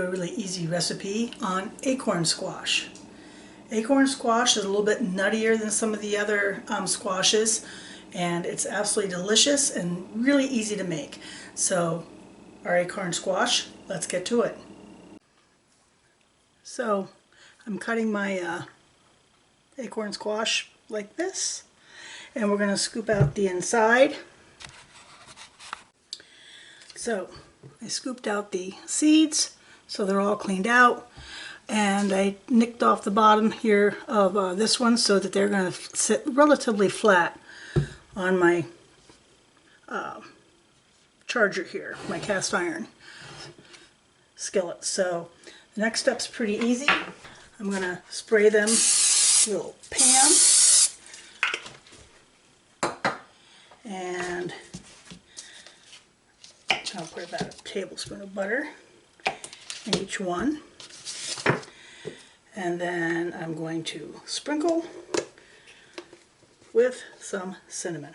a really easy recipe on acorn squash. Acorn squash is a little bit nuttier than some of the other squashes, and it's absolutely delicious and really easy to make. So our acorn squash, let's get to it. So I'm cutting my acorn squash like this, and we're going to scoop out the inside. So I scooped out the seeds so they're all cleaned out, and I nicked off the bottom here of this one so that they're going to sit relatively flat on my charger here, my cast iron skillet. So the next step's pretty easy. I'm going to spray them in a little pan, and I'll put about a tablespoon of butter in each one. And then I'm going to sprinkle with some cinnamon.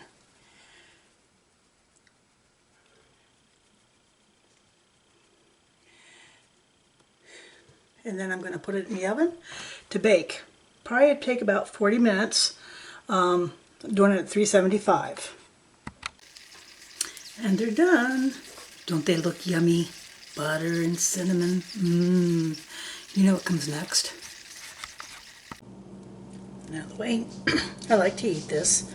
And then I'm going to put it in the oven to bake. Probably take about 40 minutes, doing it at 375. And they're done. Don't they look yummy? Butter and cinnamon. You know what comes next? Now the way I like to eat this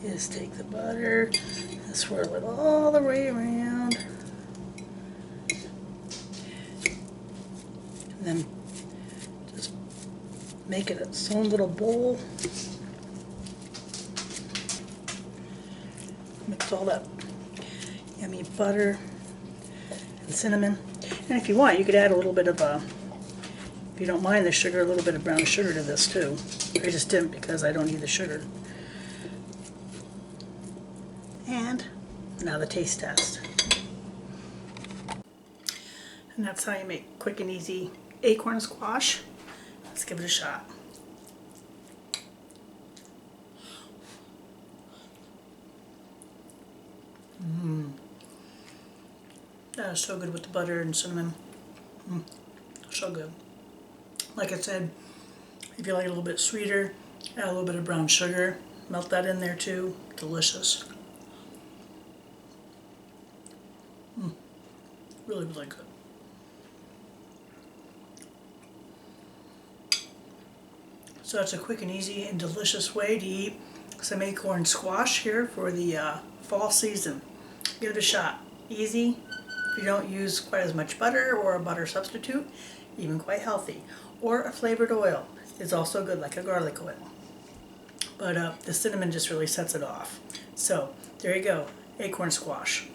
is take the butter and swirl it all the way around. And then just make it its own little bowl. Mix all that yummy butter and cinnamon. And if you want, you could add a little bit of, if you don't mind the sugar, a little bit of brown sugar to this too. I just didn't because I don't need the sugar. And now the taste test. And that's how you make quick and easy acorn squash. Let's give it a shot. That is so good with the butter and cinnamon. So good. Like I said, if you like it a little bit sweeter, add a little bit of brown sugar. Melt that in there too. Delicious. Really, really good. So it's a quick and easy and delicious way to eat some acorn squash here for the fall season. Give it a shot. Easy. If you don't use quite as much butter or a butter substitute, even quite healthy. Or a flavored oil is also good, like a garlic oil. But the cinnamon just really sets it off. So there you go, acorn squash.